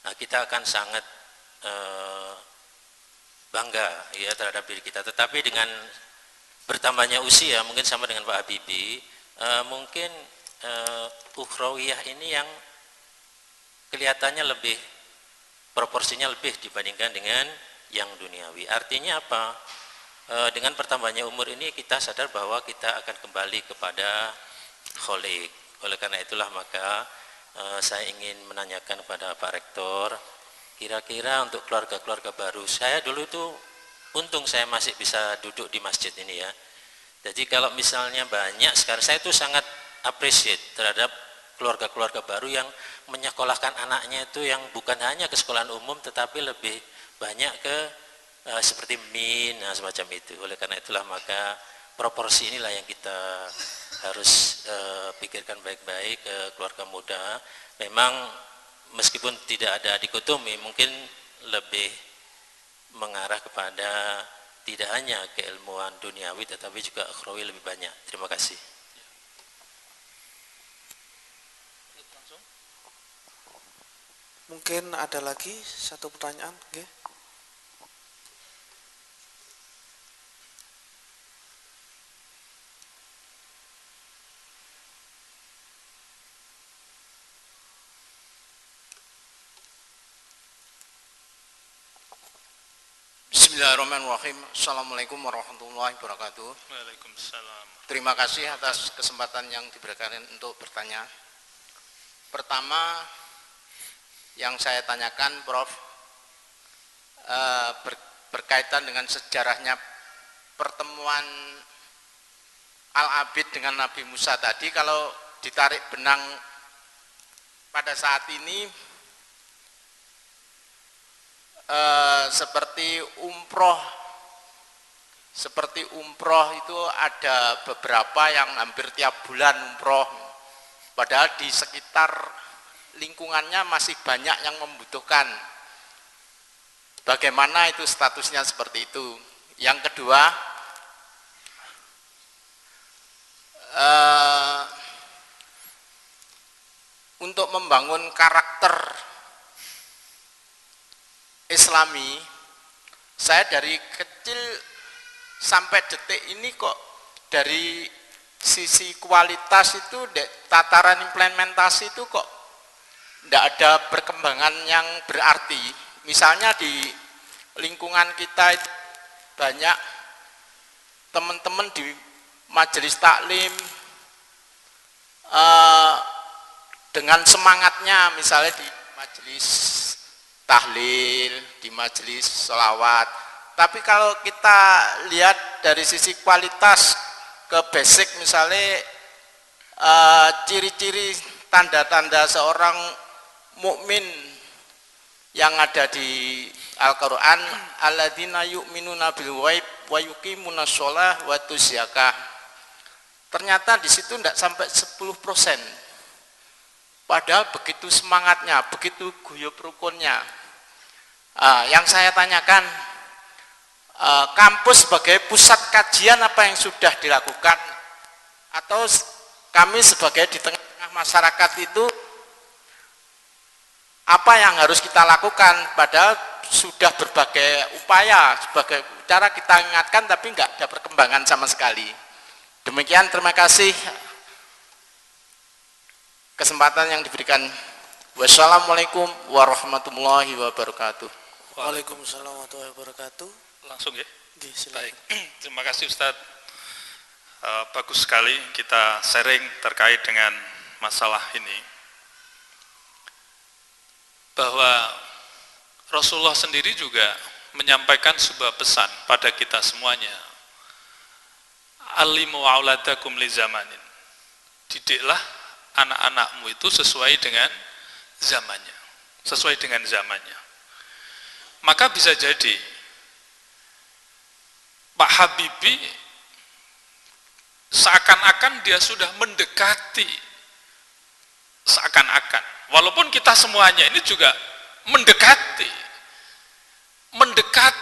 Nah, kita akan sangat bangga ya terhadap diri kita. Tetapi dengan bertambahnya usia, mungkin sama dengan Pak Habibie, mungkin ukhrawiyah ini yang kelihatannya lebih, proporsinya lebih dibandingkan dengan yang duniawi. Artinya apa? Dengan bertambahnya umur ini kita sadar bahwa kita akan kembali kepada Kholik. Oleh karena itulah maka saya ingin menanyakan kepada Pak Rektor, kira-kira untuk keluarga-keluarga baru, saya dulu itu untung saya masih bisa duduk di masjid ini ya. Jadi kalau misalnya banyak sekarang, saya itu sangat appreciate terhadap keluarga-keluarga baru yang menyekolahkan anaknya itu yang bukan hanya ke sekolahan umum tetapi lebih banyak ke seperti MIN, nah, semacam itu. Oleh karena itulah maka proporsi inilah yang kita harus pikirkan baik-baik ke keluarga muda. Memang meskipun tidak ada dikotomi, mungkin lebih mengarah kepada tidak hanya keilmuan duniawi tetapi juga akhrawi lebih banyak. Terima kasih. Mungkin ada lagi satu pertanyaan, okay? Bismillahirrahmanirrahim. Assalamualaikum warahmatullahi wabarakatuh. Waalaikumsalam. Terima kasih atas kesempatan yang diberikan untuk bertanya. Pertama yang saya tanyakan, Prof, berkaitan dengan sejarahnya pertemuan Al-Abid dengan Nabi Musa tadi. Kalau ditarik benang pada saat ini, seperti umroh itu ada beberapa yang hampir tiap bulan umroh, padahal di sekitar lingkungannya masih banyak yang membutuhkan. Bagaimana itu statusnya seperti itu? Yang kedua, untuk membangun karakter Islami, saya dari kecil sampai detik ini kok dari sisi kualitas itu, tataran implementasi itu kok tidak ada perkembangan yang berarti. Misalnya di lingkungan kita itu banyak teman-teman di majelis taklim dengan semangatnya, misalnya di majelis tahlil, di majelis sholawat. Tapi kalau kita lihat dari sisi kualitas ke basic, misalnya ciri-ciri tanda-tanda seorang mukmin yang ada di Al-Quran, alladzina yu'minuna bil ghaib wa yuqimunas shalah wa yutuz zakah. Ternyata di situ tidak sampai 10%. Padahal begitu semangatnya, begitu guyub rukunnya. Yang saya tanyakan, kampus sebagai pusat kajian apa yang sudah dilakukan, atau kami sebagai di tengah-tengah masyarakat itu apa yang harus kita lakukan? Padahal sudah berbagai upaya, sebagai cara kita ingatkan tapi nggak ada perkembangan sama sekali. Demikian, terima kasih kesempatan yang diberikan. Wassalamualaikum warahmatullahi wabarakatuh. Waalaikumsalam warahmatullahi wabarakatuh. Langsung ya? Silakan. Baik. Terima kasih Ustadz. Bagus sekali kita sharing terkait dengan masalah ini. Bahwa Rasulullah sendiri juga menyampaikan sebuah pesan pada kita semuanya. Alimu auladakum li zamanin. Didiklah anak-anakmu itu sesuai dengan zamannya. Sesuai dengan zamannya. Maka bisa jadi Pak Habibie seakan-akan dia sudah mendekati, seakan-akan, walaupun kita semuanya ini juga mendekati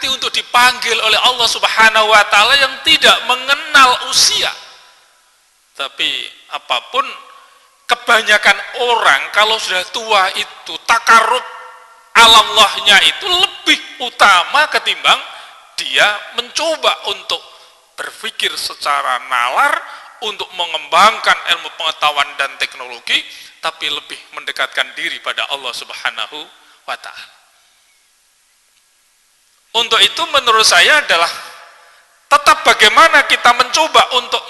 untuk dipanggil oleh Allah Subhanahu wa Ta'ala yang tidak mengenal usia. Tapi apapun, kebanyakan orang kalau sudah tua itu takarrub alallahnya itu lebih utama ketimbang dia mencoba untuk berpikir secara nalar untuk mengembangkan ilmu pengetahuan dan teknologi, tapi lebih mendekatkan diri pada Allah Subhanahu wa Ta'ala. Untuk itu menurut saya adalah Tetap bagaimana kita mencoba untuk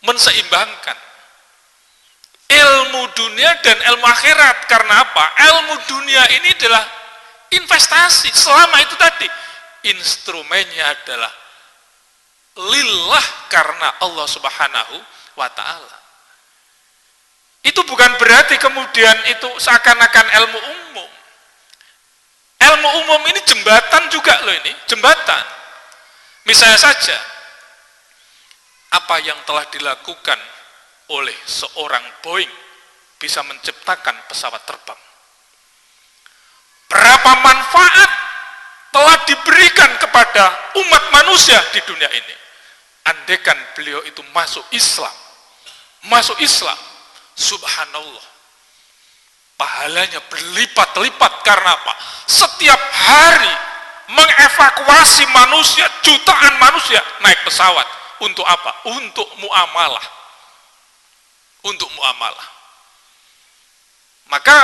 menseimbangkan ilmu dunia dan ilmu akhirat. Karena apa? Ilmu dunia ini adalah investasi. Selama itu tadi instrumennya adalah lillah, karena Allah Subhanahu wa ta'ala. Itu bukan berarti kemudian itu seakan-akan ilmu umum. Ilmu umum ini jembatan juga loh, ini jembatan. Misalnya saja apa yang telah dilakukan oleh seorang Boeing bisa menciptakan pesawat terbang. Berapa manfaat telah diberikan kepada umat manusia di dunia ini. Andaikan beliau itu masuk Islam, subhanallah, pahalanya berlipat-lipat. Karena apa? Setiap hari mengevakuasi manusia, jutaan manusia naik pesawat. Untuk apa? Untuk muamalah. Maka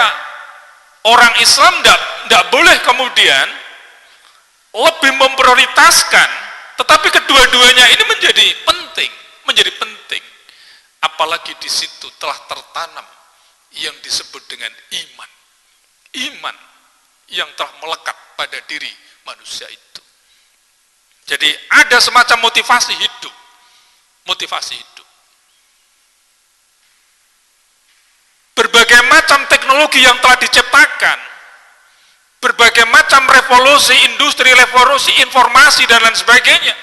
orang Islam tidak boleh kemudian lebih memprioritaskan, tetapi kedua-duanya ini menjadi penting. Apalagi di situ telah tertanam yang disebut dengan iman yang telah melekat pada diri manusia itu. Jadi ada semacam motivasi hidup. Berbagai macam teknologi yang telah diciptakan, berbagai macam revolusi industri, revolusi informasi dan lain sebagainya,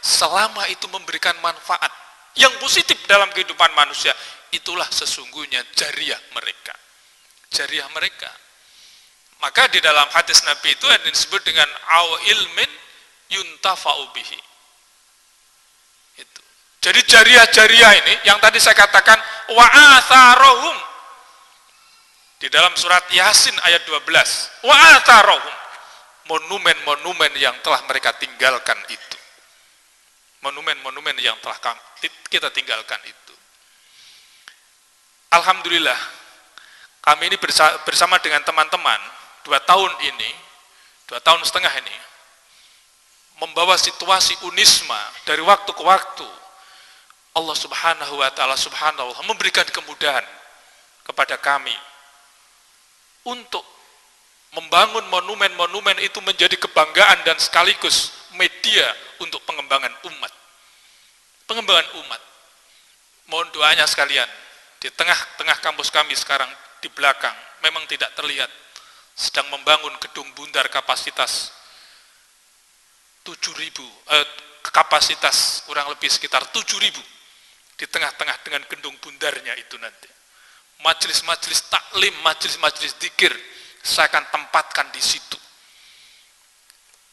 selama itu memberikan manfaat yang positif dalam kehidupan manusia, itulah sesungguhnya jariah mereka. Maka di dalam hadis Nabi itu ada disebut dengan aw ilmin yuntafa'u bihi. Itu. Jadi jariah-jariah ini yang tadi saya katakan wa atharohum di dalam surat Yasin ayat 12. Wa atharohum, monumen-monumen yang telah mereka tinggalkan itu. Monumen-monumen yang telah kita tinggalkan itu. Alhamdulillah, kami ini bersama dengan teman-teman 2 tahun setengah ini membawa situasi Unisma dari waktu ke waktu. Allah Subhanahu wa ta'ala subhanallah memberikan kemudahan kepada kami untuk membangun monumen-monumen itu menjadi kebanggaan dan sekaligus media untuk pengembangan umat. Mohon doanya sekalian. Di tengah-tengah kampus kami sekarang, di belakang, memang tidak terlihat, sedang membangun gedung bundar kapasitas 7.000, kapasitas kurang lebih sekitar 7.000 di tengah-tengah dengan gedung bundarnya itu nanti. Majelis-majelis taklim, majelis-majelis dzikir saya akan tempatkan di situ.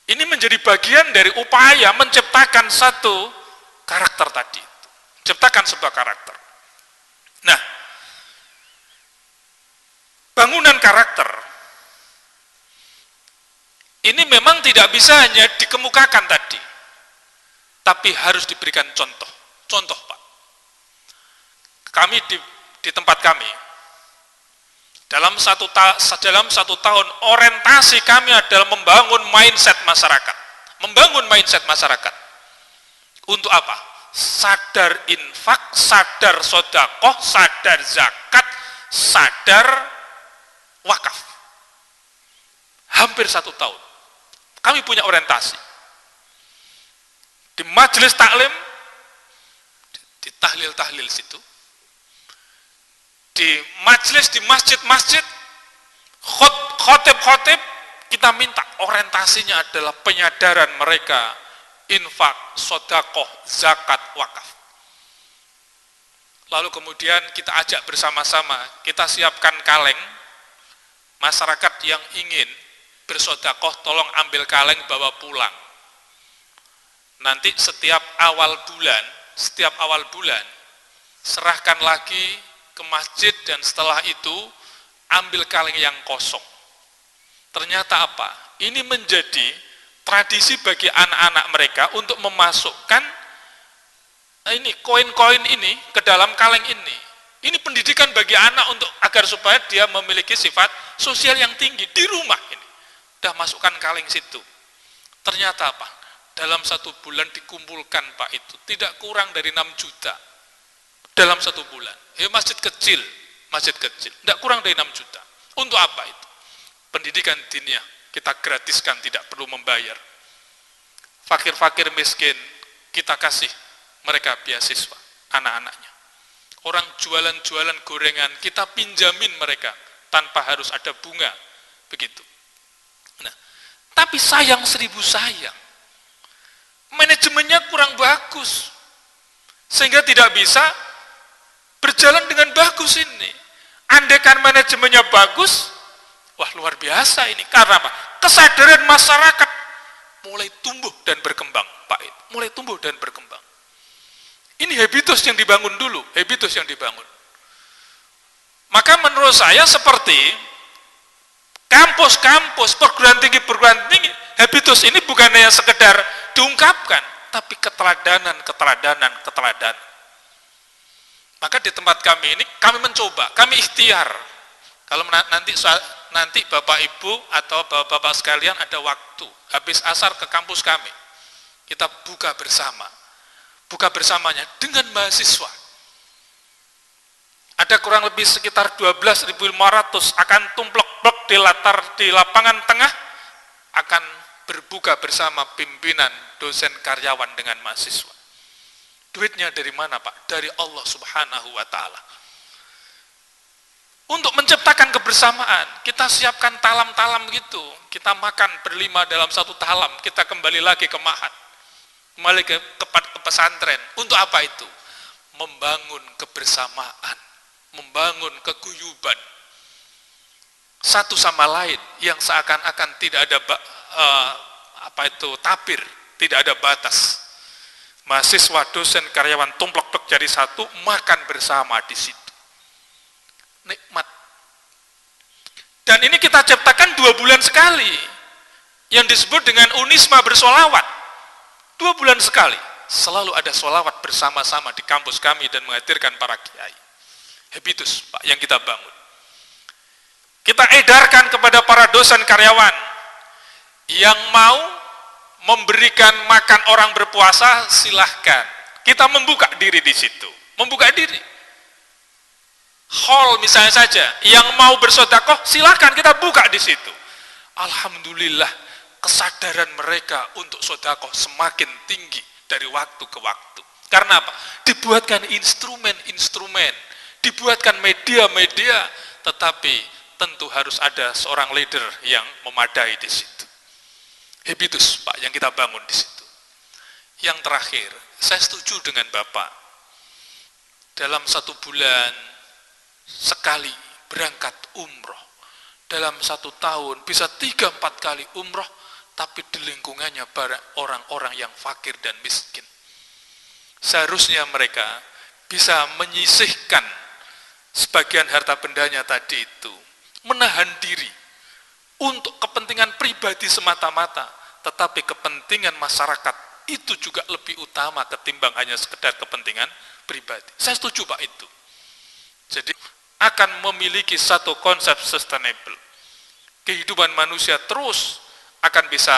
Ini menjadi bagian dari upaya menciptakan satu karakter tadi, menciptakan sebuah karakter. Nah, bangunan karakter ini memang tidak bisa hanya dikemukakan tadi, tapi harus diberikan contoh. Contoh, Pak. Kami di tempat kami, dalam satu tahun orientasi kami adalah membangun mindset masyarakat. Untuk apa? Sadar infak, sadar sodakoh, sadar zakat, sadar wakaf. Hampir 1 tahun kami punya orientasi di majelis taklim, di tahlil situ, di masjid, khotib, kita minta orientasinya adalah penyadaran mereka infak, sodakoh, zakat, wakaf. Lalu kemudian kita ajak bersama-sama, kita siapkan kaleng. Masyarakat yang ingin bersodakoh tolong ambil kaleng bawa pulang. Nanti setiap awal bulan serahkan lagi ke masjid, dan setelah itu ambil kaleng yang kosong. Ternyata apa? Ini menjadi tradisi bagi anak-anak mereka untuk memasukkan ini koin-koin ini ke dalam kaleng ini. Ini pendidikan bagi anak untuk agar supaya dia memiliki sifat sosial yang tinggi di rumah ini. Udah masukkan kaleng situ. Ternyata apa? dalam 1 bulan dikumpulkan Pak itu tidak kurang dari 6 juta dalam 1 bulan. Masjid kecil, tidak kurang dari 6 juta. Untuk apa itu? Pendidikan diniyah kita gratiskan, tidak perlu membayar. Fakir-fakir miskin kita kasih mereka beasiswa, anak-anaknya. Orang jualan-jualan gorengan kita pinjamin mereka tanpa harus ada bunga, begitu. Nah, tapi sayang 1000 sayang, manajemennya kurang bagus sehingga tidak bisa berjalan dengan bagus ini. Andaikan manajemennya bagus, wah luar biasa ini. Karena apa? Kesadaran masyarakat mulai tumbuh dan berkembang, Pak. Mulai tumbuh dan berkembang. Ini habitus yang dibangun dulu, habitus yang dibangun. Maka menurut saya seperti kampus-kampus, perguruan tinggi, habitus ini bukan hanya sekedar diungkapkan, tapi keteladanan. Maka di tempat kami ini, kami mencoba, kami ikhtiar. Kalau nanti Bapak Ibu atau Bapak-Bapak sekalian ada waktu, habis asar ke kampus kami, kita buka bersamanya dengan mahasiswa. Ada kurang lebih sekitar 12.500 akan tumplek-plek di lapangan tengah, akan berbuka bersama pimpinan, dosen, karyawan dengan mahasiswa. Duitnya dari mana, Pak? Dari Allah Subhanahu wa Ta'ala. Untuk menciptakan kebersamaan, kita siapkan talam-talam gitu. Kita makan berlima dalam 1 talam, kita kembali lagi ke ma'had, kembali ke pesantren. Untuk apa itu? Membangun kebersamaan, membangun keguyuban satu sama lain yang seakan-akan tidak ada tabir, tidak ada batas. Mahasiswa, dosen, karyawan tumplek-plek jadi satu, makan bersama di situ. Nikmat. Dan ini kita ciptakan 2 bulan sekali, yang disebut dengan Unisma bersolawat. 2 bulan sekali, selalu ada solawat bersama-sama di kampus kami dan menghadirkan para kiai. Habitus, Pak, yang kita bangun. Kita edarkan kepada para dosen karyawan yang mau memberikan makan orang berpuasa, silahkan. Kita membuka diri di situ, membuka diri. Hall misalnya saja, yang mau bersedekah silahkan, kita buka di situ. Alhamdulillah, kesadaran mereka untuk sedekah semakin tinggi dari waktu ke waktu. Karena apa? Dibuatkan instrumen-instrumen, dibuatkan media-media, tetapi tentu harus ada seorang leader yang memadai di situ. Habitus, Pak, yang kita bangun di situ. Yang terakhir, saya setuju dengan Bapak. Dalam 1 bulan sekali berangkat umroh. Dalam 1 tahun bisa 3-4 kali umroh, tapi di lingkungannya orang-orang yang fakir dan miskin. Seharusnya mereka bisa menyisihkan sebagian harta bendanya tadi itu, menahan diri untuk kepentingan pribadi semata-mata, tetapi kepentingan masyarakat itu juga lebih utama ketimbang hanya sekedar kepentingan pribadi. Saya setuju, Pak, itu. Jadi akan memiliki satu konsep sustainable. Kehidupan manusia terus akan bisa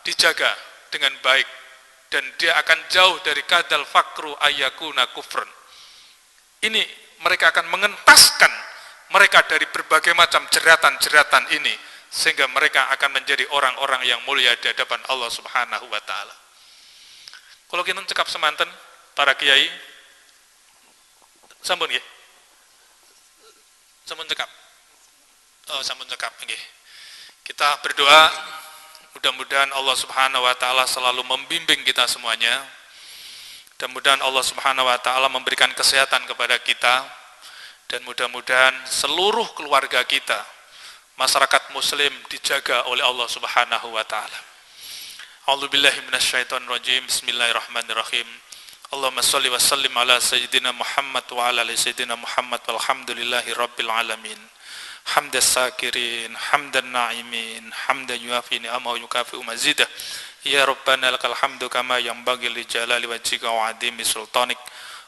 dijaga dengan baik, dan dia akan jauh dari kadal fakru ayyakuna kufrun. Ini mereka akan mengentaskan mereka dari berbagai macam jeratan-jeratan ini, sehingga mereka akan menjadi orang-orang yang mulia di hadapan Allah Subhanahu wa Ta'ala. Kalau kita cekap semanten para kiai, sampun nggih. Sampun cekap. Oh, sampun cekap nggih. Kita berdoa mudah-mudahan Allah Subhanahu wa Ta'ala selalu membimbing kita semuanya. Dan mudah-mudahan Allah Subhanahu wa Ta'ala memberikan kesehatan kepada kita, dan mudah-mudahan seluruh keluarga kita, masyarakat muslim, dijaga oleh Allah Subhanahu wa Ta'ala. A'udzubillahi minasyaitonirrajim. Bismillahirrahmanirrahim. Allahumma shalli wa sallim ala sayyidina Muhammad wa ala ali sayyidina Muhammad walhamdulillahi rabbil alamin. Hamdas sakirin, hamdan na'imin, hamdan yuafi ni'amahu yukafi'u mazidah. Ya Rabbana lakal hamdu kama yanbaghi li jalali wajhika wa 'azimi sultanik.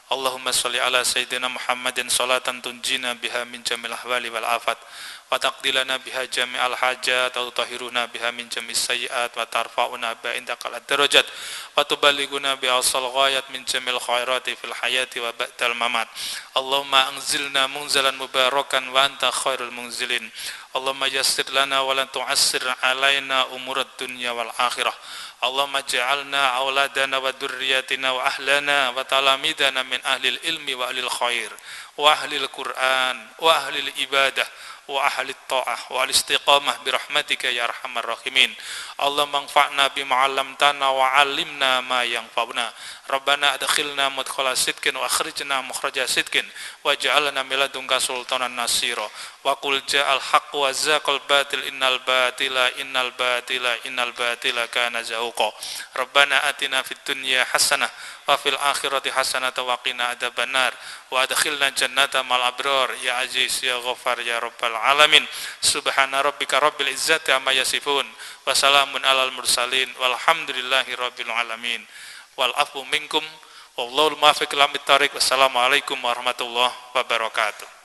Allahumma shalli ala sayyidina Muhammadin salatan tunjina biha min jamil ahwali wal afat, wa wa taqdilana biha jami'al hajat wa tutahhiruna biha min jami'is sayyi'at wa tarfa'una biha indakal darajat wa tuballighuna bi asal ghayat min jamil khairati fil hayati wa ba'dal mamat. Allahumma anzilna munzalan mubarakan wa anta khairul munzilin. Allahumma yassir lana wa la tu'assir alaina umurad dunya wal akhirah. Allahumma ja'alna auladana wa durriyatina wa ahlana wa talamidana min ahlil ilmi wa ahlil khair wa ahlil Qur'an wa ahlil ibadah wa ahli ta'ah wa al-istiqamah birahmatika ya arhamar rahimin. Allahumma anfa'na bima 'allamtana wa 'allimna ma yanfa'una. Rabbana adkhilna mudkhala sidqin wa akhrijna mukhraja sidqin waj'alna min ladunka sultanan nasira. Wa qul ja'al haqq wa zaqal batil innal batila kana zahuqa. Rabbana atina fid dunya hasanah wa fil akhirati hasanah wa qina adzabannar wa adkhilna jannata mal abrar ya aziz ya ghafar ya rabbal alamin. Subhana rabbika rabbil izzati amma yasifun wa salamun alal mursalin walhamdulillahi rabbil alamin. Wal afu minkum wallahu al-muwaffiq ila thariq. Wassalamualaikum warahmatullahi wabarakatuh.